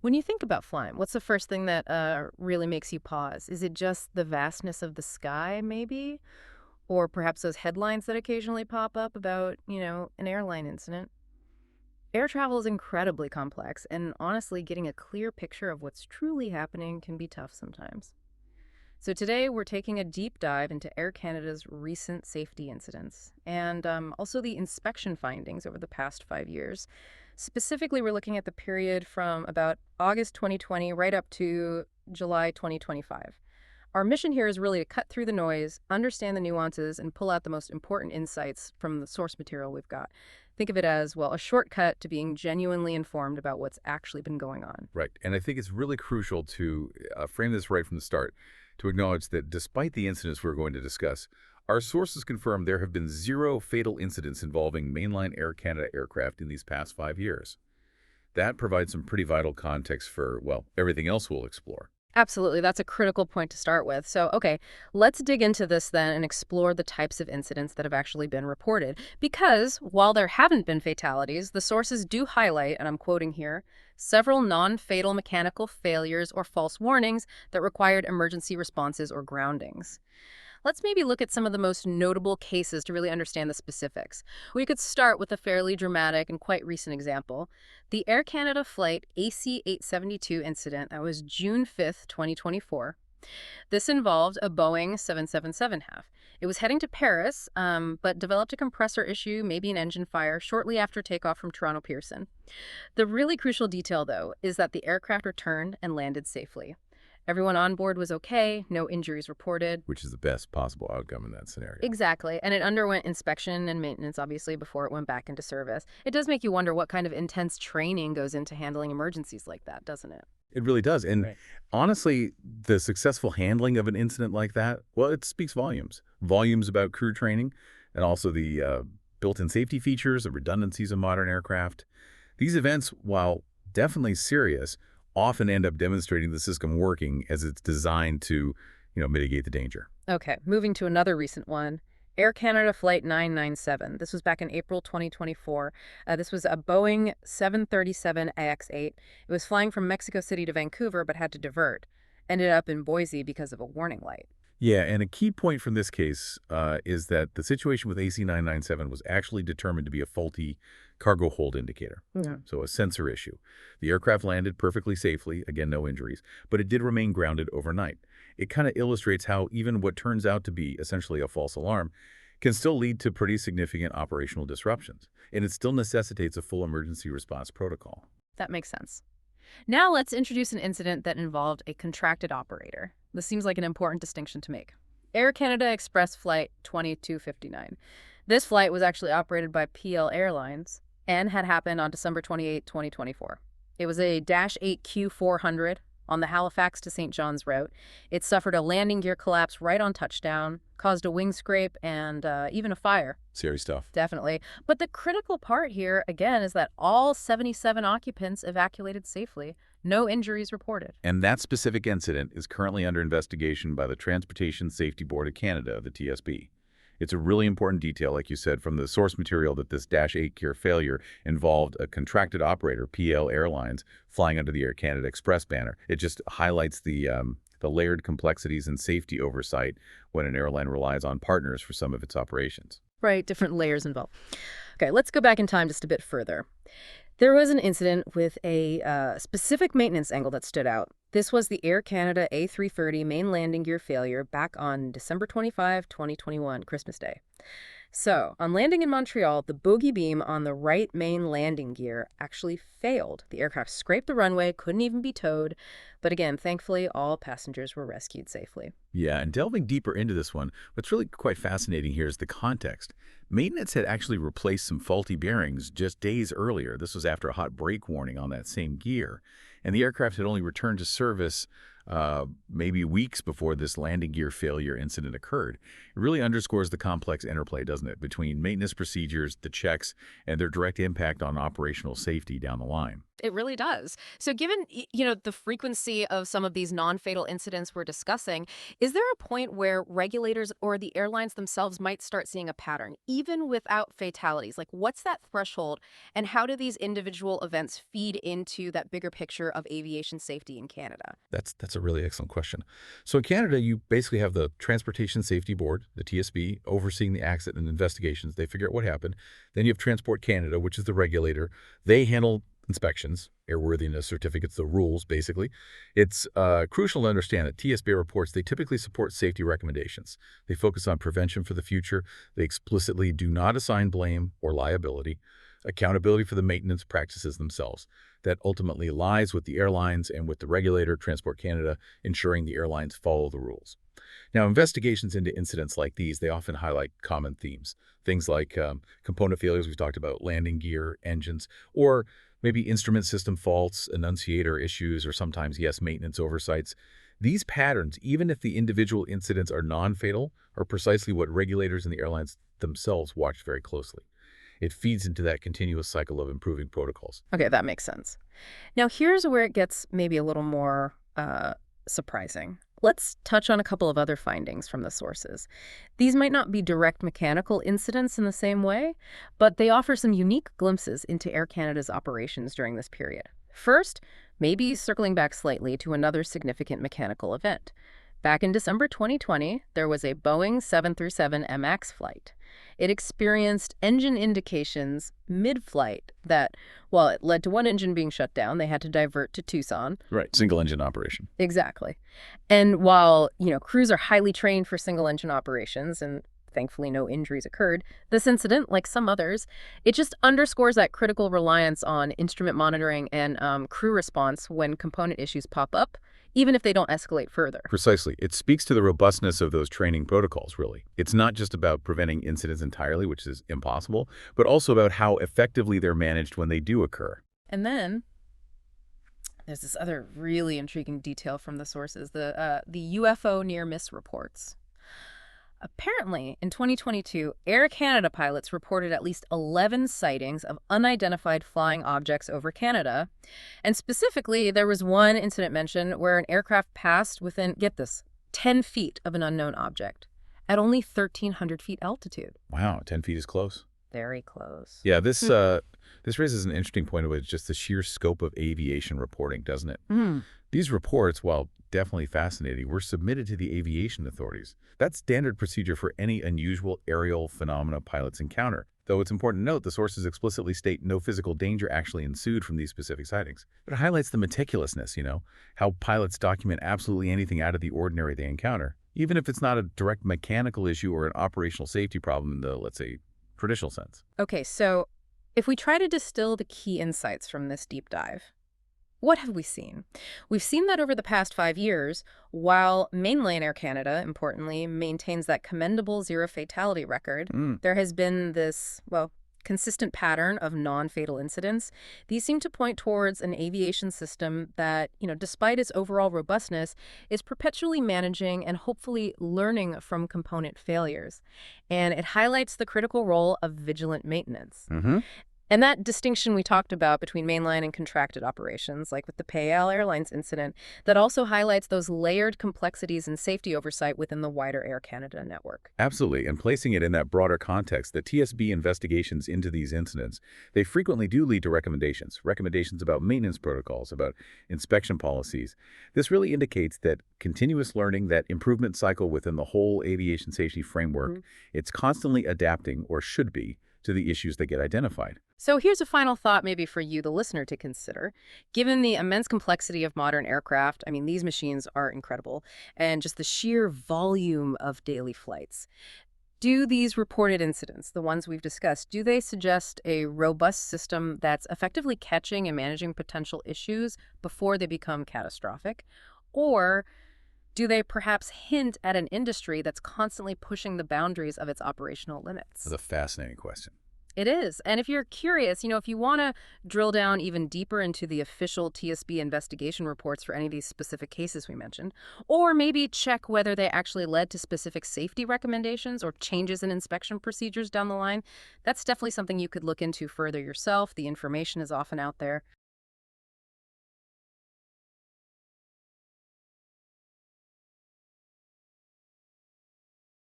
When you think about flying, what's the first thing that really makes you pause? Is it just the vastness of the sky, maybe? Or perhaps those headlines that occasionally pop up about, an airline incident? Air travel is incredibly complex, and honestly, getting a clear picture of what's truly happening can be tough sometimes. So, today we're taking a deep dive into Air Canada's recent safety incidents and also the inspection findings over the past 5 years. Specifically, we're looking at the period from about August 2020 right up to July 2025. Our mission here is really to cut through the noise, understand the nuances, and pull out the most important insights from the source material we've got. Think of it as, well, a shortcut to being genuinely informed about what's actually been going on. Right. And I think it's really crucial to frame this right from the start, to acknowledge that despite the incidents we're going to discuss, our sources confirm there have been zero fatal incidents involving mainline Air Canada aircraft in these past 5 years. That provides some pretty vital context for, well, everything else we'll explore. Absolutely. That's a critical point to start with. So, okay, let's dig into this then and explore the types of incidents that have actually been reported. Because while there haven't been fatalities, the sources do highlight, and I'm quoting here, several non-fatal mechanical failures or false warnings that required emergency responses or groundings. Let's maybe look at some of the most notable cases to really understand the specifics. We could start with a fairly dramatic and quite recent example. The Air Canada flight AC-872 incident that was June 5th, 2024. This involved a Boeing 777 half. It was heading to Paris, but developed a compressor issue, maybe an engine fire, shortly after takeoff from Toronto Pearson. The really crucial detail, though, is that the aircraft returned and landed safely. Everyone on board was okay, no injuries reported. Which is the best possible outcome in that scenario. Exactly. And it underwent inspection and maintenance, obviously, before it went back into service. It does make you wonder what kind of intense training goes into handling emergencies like that, doesn't it? It really does. And Right. honestly, the successful handling of an incident like that, well, it speaks volumes. Volumes about crew training and also the built-in safety features, the redundancies of modern aircraft. These events, while definitely serious, often end up demonstrating the system working as it's designed to, mitigate the danger. Okay, moving to another recent one. Air Canada Flight 997. This was back in April 2024. This was a Boeing 737 AX-8. It was flying from Mexico City to Vancouver but had to divert. Ended up in Boise because of a warning light. Yeah, and a key point from this case is that the situation with AC-997 was actually determined to be a faulty cargo hold indicator, Yeah. so a sensor issue. The aircraft landed perfectly safely, again, no injuries, but it did remain grounded overnight. It kind of illustrates how even what turns out to be essentially a false alarm can still lead to pretty significant operational disruptions, and it still necessitates a full emergency response protocol. That makes sense. Now let's introduce an incident that involved a contracted operator. This seems like an important distinction to make. Air Canada Express Flight 2259. This flight was actually operated by PL Airlines and had happened on December 28, 2024. It was a Dash 8Q400 on the Halifax to St. John's route. It suffered a landing gear collapse right on touchdown, caused a wing scrape, and even a fire. Serious stuff. Definitely. But the critical part here, again, is that all 77 occupants evacuated safely. No injuries reported. And that specific incident is currently under investigation by the Transportation Safety Board of Canada, the TSB. It's a really important detail, like you said, from the source material that this Dash 8 gear failure involved a contracted operator, PL Airlines, flying under the Air Canada Express banner. It just highlights the layered complexities and safety oversight when an airline relies on partners for some of its operations. Right, different layers involved. Okay, let's go back in time just a bit further. There was an incident with a specific maintenance angle that stood out. This was the Air Canada A330 main landing gear failure back on December 25, 2021, Christmas Day. So, on landing in Montreal, the bogey beam on the right main landing gear actually failed. The aircraft scraped the runway, couldn't even be towed. But again, thankfully, all passengers were rescued safely. Yeah, and delving deeper into this one, what's really quite fascinating here is the context. Maintenance had actually replaced some faulty bearings just days earlier. This was after a hot brake warning on that same gear. And the aircraft had only returned to service maybe weeks before this landing gear failure incident occurred. It really underscores the complex interplay, doesn't it, between maintenance procedures, the checks, and their direct impact on operational safety down the line. It really does. So given, the frequency of some of these non-fatal incidents we're discussing, is there a point where regulators or the airlines themselves might start seeing a pattern, even without fatalities? Like, what's that threshold, and how do these individual events feed into that bigger picture of aviation safety in Canada? That's a really excellent question. So in Canada, you basically have the Transportation Safety Board, the TSB, overseeing the accident investigations. They figure out what happened. Then you have Transport Canada, which is the regulator. They handle inspections, airworthiness certificates, the rules, basically. It's crucial to understand that TSB reports, they typically support safety recommendations. They focus on prevention for the future. They explicitly do not assign blame or liability. Accountability for the maintenance practices themselves. That ultimately lies with the airlines and with the regulator, Transport Canada, ensuring the airlines follow the rules. Now, investigations into incidents like these, they often highlight common themes. Things like component failures, we've talked about landing gear, engines, or maybe instrument system faults, annunciator issues, or sometimes, yes, maintenance oversights. These patterns, even if the individual incidents are non-fatal, are precisely what regulators and the airlines themselves watch very closely. It feeds into that continuous cycle of improving protocols. Okay, that makes sense. Now, here's where it gets maybe a little more surprising. Let's touch on a couple of other findings from the sources. These might not be direct mechanical incidents in the same way, but they offer some unique glimpses into Air Canada's operations during this period. First, maybe circling back slightly to another significant mechanical event. Back in December 2020, there was a Boeing 737 MAX flight. It experienced engine indications mid-flight that, while it led to one engine being shut down, they had to divert to Tucson. Right. Single engine operation. Exactly. And while, crews are highly trained for single engine operations and thankfully no injuries occurred, this incident, like some others, it just underscores that critical reliance on instrument monitoring and crew response when component issues pop up, even if they don't escalate further. Precisely. It speaks to the robustness of those training protocols, really. It's not just about preventing incidents entirely, which is impossible, but also about how effectively they're managed when they do occur. And then there's this other really intriguing detail from the sources, the UFO near-miss reports. Apparently, in 2022, Air Canada pilots reported at least 11 sightings of unidentified flying objects over Canada. And specifically, there was one incident mentioned where an aircraft passed within, get this, 10 feet of an unknown object at only 1,300 feet altitude. Wow, 10 feet is close. Very close. Yeah, this raises an interesting point about just the sheer scope of aviation reporting, doesn't it? Mm. These reports, while definitely fascinating, were submitted to the aviation authorities. That's standard procedure for any unusual aerial phenomena pilots encounter. Though it's important to note the sources explicitly state no physical danger actually ensued from these specific sightings. But it highlights the meticulousness, how pilots document absolutely anything out of the ordinary they encounter, even if it's not a direct mechanical issue or an operational safety problem in the, let's say, traditional sense. Okay, so if we try to distill the key insights from this deep dive, what have we seen? We've seen that over the past 5 years, while mainline Air Canada, importantly, maintains that commendable zero fatality record, there has been this, consistent pattern of non-fatal incidents. These seem to point towards an aviation system that, despite its overall robustness, is perpetually managing and hopefully learning from component failures. And it highlights the critical role of vigilant maintenance. And that distinction we talked about between mainline and contracted operations, like with the PAL Airlines incident, that also highlights those layered complexities and safety oversight within the wider Air Canada network. Absolutely, and placing it in that broader context, the TSB investigations into these incidents, they frequently do lead to recommendations about maintenance protocols, about inspection policies. This really indicates that continuous learning, that improvement cycle within the whole aviation safety framework, it's constantly adapting, or should be, to the issues that get identified. So here's a final thought maybe for you, the listener, to consider. Given the immense complexity of modern aircraft, these machines are incredible, and just the sheer volume of daily flights. Do these reported incidents, the ones we've discussed, do they suggest a robust system that's effectively catching and managing potential issues before they become catastrophic? Or do they perhaps hint at an industry that's constantly pushing the boundaries of its operational limits? That's a fascinating question. It is. And if you're curious, if you want to drill down even deeper into the official TSB investigation reports for any of these specific cases we mentioned, or maybe check whether they actually led to specific safety recommendations or changes in inspection procedures down the line, that's definitely something you could look into further yourself. The information is often out there.